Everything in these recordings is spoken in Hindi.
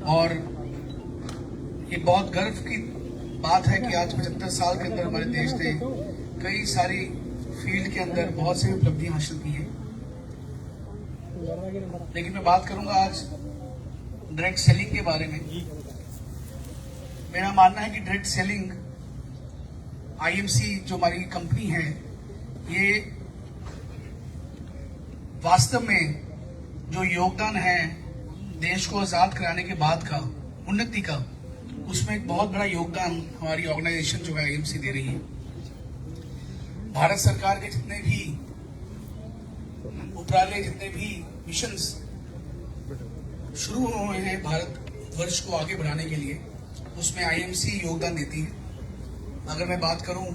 और ये बहुत गर्व की बात है कि आज 75 साल के अंदर हमारे देश ने कई सारी फील्ड के अंदर बहुत सी उपलब्धियां हासिल की हैं। लेकिन मैं बात करूंगा आज डायरेक्ट सेलिंग के बारे में। मेरा मानना है कि डायरेक्ट सेलिंग आईएमसी जो हमारी कंपनी है, ये वास्तव में जो योगदान है देश को आजाद कराने के बाद का, उन्नति का, उसमें एक बहुत बड़ा योगदान हमारी ऑर्गेनाइजेशन जो है आईएमसी दे रही है। भारत सरकार के जितने भी उपराले, जितने भी मिशंस शुरू हुए हैं भारत वर्ष को आगे बढ़ाने के लिए, उसमें आईएमसी योगदान देती है। अगर मैं बात करूं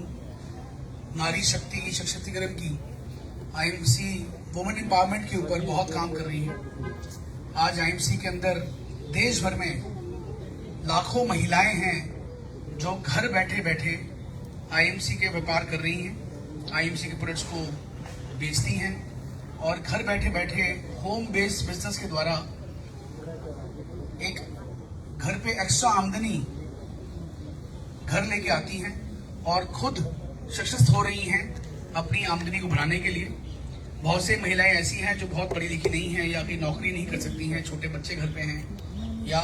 नारी शक्ति की, सशक्तिकरण की, आईएमसी वुमेन एम्पावरमेंट के ऊपर बहुत काम कर रही है। आज आईएमसी के अंदर देश भर में लाखों महिलाएं हैं जो घर बैठे बैठे आईएमसी के व्यापार कर रही हैं, आईएमसी के प्रोडक्ट्स को बेचती हैं और घर बैठे बैठे होम बेस्ड बिजनेस के द्वारा एक घर पे एक्स्ट्रा आमदनी घर लेके आती हैं और खुद सशक्त हो रही हैं अपनी आमदनी को बढ़ाने के लिए। बहुत से महिलाएं ऐसी हैं जो बहुत पढ़ी लिखी नहीं हैं या कोई नौकरी नहीं कर सकती हैं, छोटे बच्चे घर पे हैं या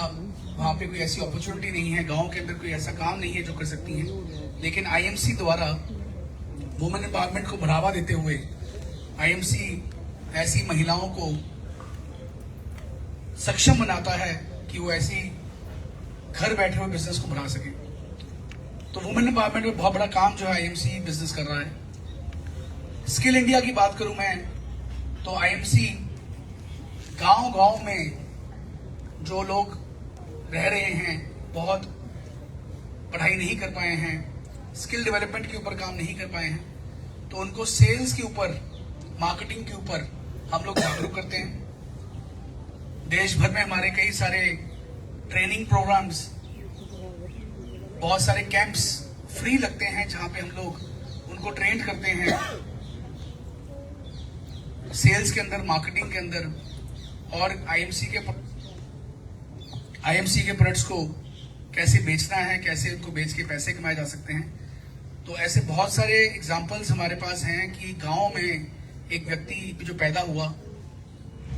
वहाँ पे कोई ऐसी अपॉर्चुनिटी नहीं है, गांव के अंदर कोई ऐसा काम नहीं है जो कर सकती हैं। लेकिन आईएमसी द्वारा वुमेन एम्पावरमेंट को बढ़ावा देते हुए आईएमसी ऐसी महिलाओं को सक्षम बनाता है कि वो ऐसी घर बैठे हुए बिजनेस को बढ़ा सके। तो वुमेन एम्पावरमेंट में बहुत बड़ा काम जो है आईएमसी बिजनेस कर रहा है। स्किल इंडिया की बात करूं मैं तो आईएमसी गांव-गांव में जो लोग रह रहे हैं, बहुत पढ़ाई नहीं कर पाए हैं, स्किल डेवलपमेंट के ऊपर काम नहीं कर पाए हैं, तो उनको सेल्स के ऊपर, मार्केटिंग के ऊपर हम लोग जागरूक करते हैं। देश भर में हमारे कई सारे ट्रेनिंग प्रोग्राम्स, बहुत सारे कैंप्स फ्री लगते हैं जहां पे हम लोग उनको ट्रेन करते हैं सेल्स के अंदर, मार्केटिंग के अंदर और आईएमसी के प्रोडक्ट्स को कैसे बेचना है, कैसे उनको बेच के पैसे कमाए जा सकते हैं। तो ऐसे बहुत सारे एग्जांपल्स हमारे पास हैं कि गांव में एक व्यक्ति जो पैदा हुआ,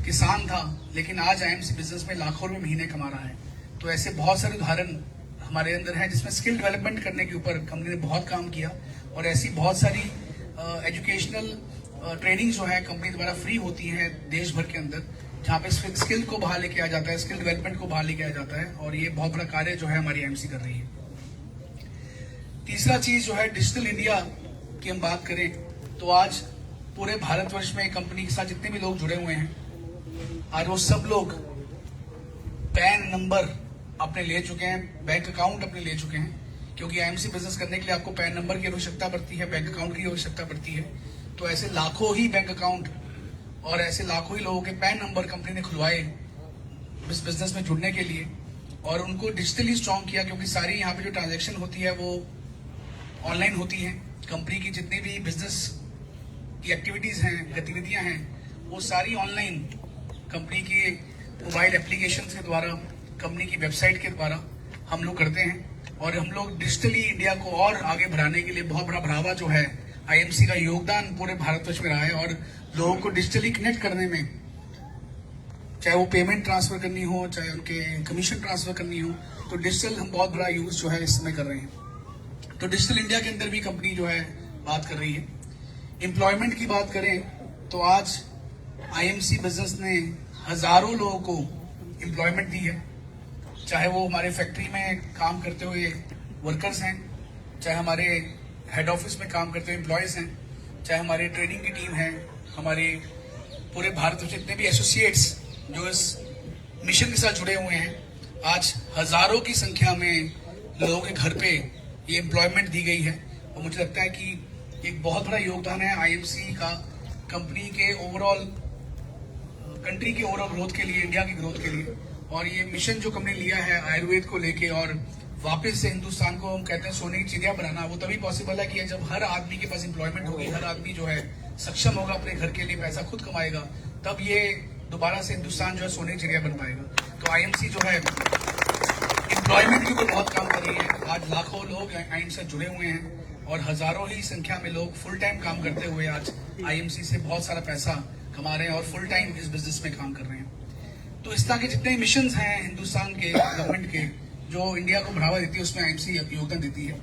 किसान था, लेकिन आज आईएमसी बिजनेस में लाखों रुपए महीने कमा रहा है। तो ऐसे बहुत सारे उदाहरण हमारे अंदर हैं जिसमें स्किल डेवलपमेंट करने के ऊपर कंपनी ने बहुत काम किया और ऐसी बहुत सारी एजुकेशनल ट्रेनिंग जो है कंपनी द्वारा फ्री होती है देश भर के अंदर, जहाँ पे स्किल को बाहर लेके आ जाता है, स्किल डेवलपमेंट को बाहर लेके आ जाता है और ये बहुत बड़ा कार्य जो है हमारी आईएमसी कर रही है। तीसरा चीज जो है डिजिटल इंडिया की हम बात करें तो आज पूरे भारतवर्ष में कंपनी के साथ जितने भी लोग जुड़े हुए हैं, आज वो सब लोग पैन नंबर अपने ले चुके हैं, बैंक अकाउंट अपने ले चुके हैं, क्योंकि आईएमसी बिजनेस करने के लिए आपको पैन नंबर की आवश्यकता पड़ती है, बैंक अकाउंट की आवश्यकता पड़ती है। तो ऐसे लाखों ही बैंक अकाउंट और ऐसे लाखों ही लोगों के पैन नंबर कंपनी ने खुलवाए इस बिजनेस में जुड़ने के लिए और उनको डिजिटली स्ट्रॉन्ग किया, क्योंकि सारी यहाँ पे जो ट्रांजैक्शन होती है वो ऑनलाइन होती है। कंपनी की जितनी भी बिजनेस की एक्टिविटीज हैं, गतिविधियां हैं, वो सारी ऑनलाइन कंपनी की मोबाइल एप्लीकेशन के द्वारा, कंपनी की वेबसाइट के द्वारा हम लोग करते हैं और हम लोग डिजिटली इंडिया को और आगे बढ़ाने के लिए बहुत बड़ा बढ़ावा जो है आईएमसी का योगदान पूरे भारतवर्ष में रहा है और लोगों को डिजिटली कनेक्ट करने में, चाहे वो पेमेंट ट्रांसफर करनी हो, चाहे उनके कमीशन ट्रांसफर करनी हो, तो डिजिटल हम बहुत बड़ा यूज जो है इस समय कर रहे हैं। तो डिजिटल इंडिया के अंदर भी कंपनी जो है बात कर रही है। एम्प्लॉयमेंट की बात करें तो आज आईएमसी बिजनेस ने हजारों लोगों को एम्प्लॉयमेंट दी है, चाहे वो हमारे फैक्ट्री में काम करते हुए वर्कर्स हैं, चाहे हमारे हेड ऑफिस में काम करते हुए एम्प्लॉयज हैं, चाहे हमारी ट्रेनिंग की टीम है, हमारे पूरे भारत में जितने भी एसोसिएट्स जो इस मिशन के साथ जुड़े हुए हैं, आज हजारों की संख्या में लोगों के घर पे ये एम्प्लॉयमेंट दी गई है और मुझे लगता है कि एक बहुत बड़ा योगदान है आईएमसी का कंपनी के ओवरऑल, कंट्री के ओवरऑल ग्रोथ के लिए, इंडिया की ग्रोथ के लिए। और ये मिशन जो कंपनी लिया है आयुर्वेद को लेके और वापस से हिंदुस्तान को हम कहते हैं सोने की चिड़िया बनाना, वो तभी पॉसिबल है कि जब हर आदमी के पास एम्प्लॉयमेंट होगी, हर आदमी जो है सक्षम होगा अपने घर के लिए पैसा खुद कमाएगा, तब ये दोबारा से हिंदुस्तान जो है सोने की चिड़िया बन पाएगा। तो आईएमसी जो है एम्प्लॉयमेंट के ऊपर बहुत काम कर रही है। आज लाखों लोग आईएमसी से जुड़े हुए हैं और हजारों ही संख्या में लोग फुल टाइम काम करते हुए आज आईएमसी से बहुत सारा पैसा कमा रहे हैं और फुल टाइम इस बिजनेस में काम कर रहे हैं। तो इस तरह के जितने मिशन हैं हिंदुस्तान के गवर्नमेंट के जो इंडिया को बढ़ावा देती है, उसमें आईएमसी योगदान देती है।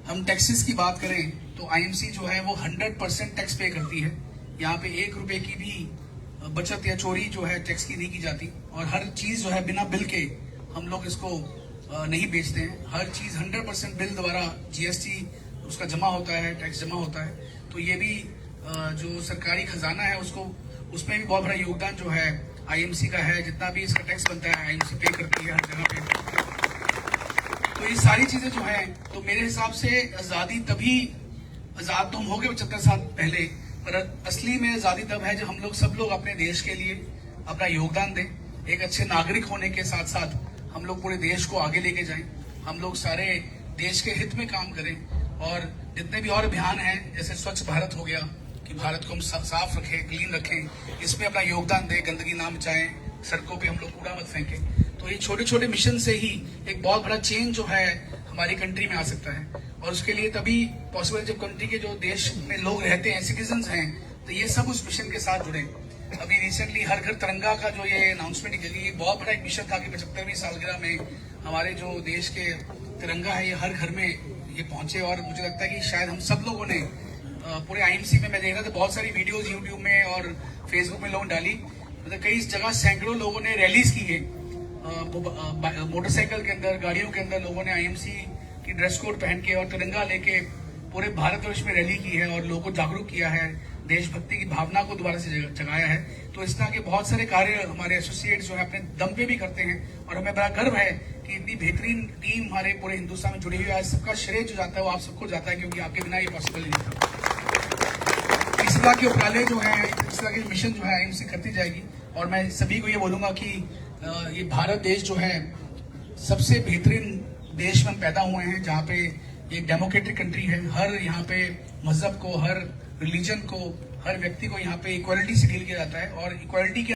हम टैक्सेस की बात करें तो आईएमसी जो है वो 100% टैक्स पे करती है। यहाँ पे 1 रुपए की भी बचत या चोरी जो है टैक्स की नहीं की जाती और हर चीज जो है बिना बिल के हम लोग इसको नहीं बेचते हैं। हर चीज 100% बिल द्वारा जीएसटी उसका जमा होता है, टैक्स जमा होता है। तो ये भी जो सरकारी खजाना है उसको उसमें भी बहुत बड़ा योगदान जो है आईएमसी का है। जितना भी इसका टैक्स बनता है आईएमसी पे करती है हर जगह पे। तो ये सारी चीजें जो है तो मेरे हिसाब से आजाद तो हम हो गए 75 साल पहले, पर असली में आजादी तब है जब हम लोग सब लोग अपने देश के लिए अपना योगदान दें। एक अच्छे नागरिक होने के साथ साथ हम लोग पूरे देश को आगे लेके जाएं। हम लोग सारे देश के हित में काम करें और जितने भी और अभियान हैं जैसे स्वच्छ भारत हो गया कि भारत को हम साफ रखें, क्लीन रखें, इसमें अपना योगदान दें, गंदगी ना मचाएं, सड़कों पे हम लोग कूड़ा मत फेंकें। तो ये छोटे छोटे मिशन से ही एक बहुत बड़ा चेंज जो है हमारी कंट्री में आ सकता है और उसके लिए तभी पॉसिबल जब कंट्री के जो देश में लोग रहते हैं, सिटीजन्स हैं, तो ये सब उस मिशन के साथ जुड़े। अभी रिसेंटली हर घर तिरंगा का जो ये अनाउंसमेंट की गई, बहुत बड़ा एक मिशन था कि 75वीं सालगिरह में हमारे जो देश के तिरंगा है ये हर घर में ये पहुंचे। और मुझे लगता है कि शायद हम सब लोगों ने पूरे आईएमसी में, मैं देख रहा था बहुत सारी वीडियोस यूट्यूब में और फेसबुक में लोगों डाली, मतलब कई जगह सैकड़ों लोगों ने रैलीज की है मोटरसाइकिल के अंदर, गाड़ियों के अंदर लोगों ने आईएमसी की ड्रेस कोड पहन के और तिरंगा लेके पूरे भारतवर्ष में रैली की है और लोगों को जागरूक किया है, देशभक्ति की भावना को दोबारा से जगाया है। तो इस तरह के बहुत सारे कार्य हमारे एसोसिएट्स जो है अपने दम पे भी करते हैं और हमें बड़ा गर्व है कि इतनी बेहतरीन टीम हमारे पूरे हिंदुस्तान में जुड़ी हुई है। आज सबका श्रेय जो जाता है वो आप सबको जाता है क्योंकि आपके बिना ये पॉसिबल नहीं था। इस तरह के उपराले जो है, इस तरह के मिशन जो है आईएमसी करती जाएगी और मैं सभी को ये बोलूंगा कि ये भारत देश जो है सबसे बेहतरीन देश में हम पैदा हुए हैं जहाँ पे एक डेमोक्रेटिक कंट्री है। हर यहाँ पे मजहब को, हर रिलीजन को, हर व्यक्ति को यहाँ पे इक्वालिटी से डील किया जाता है और इक्वालिटी के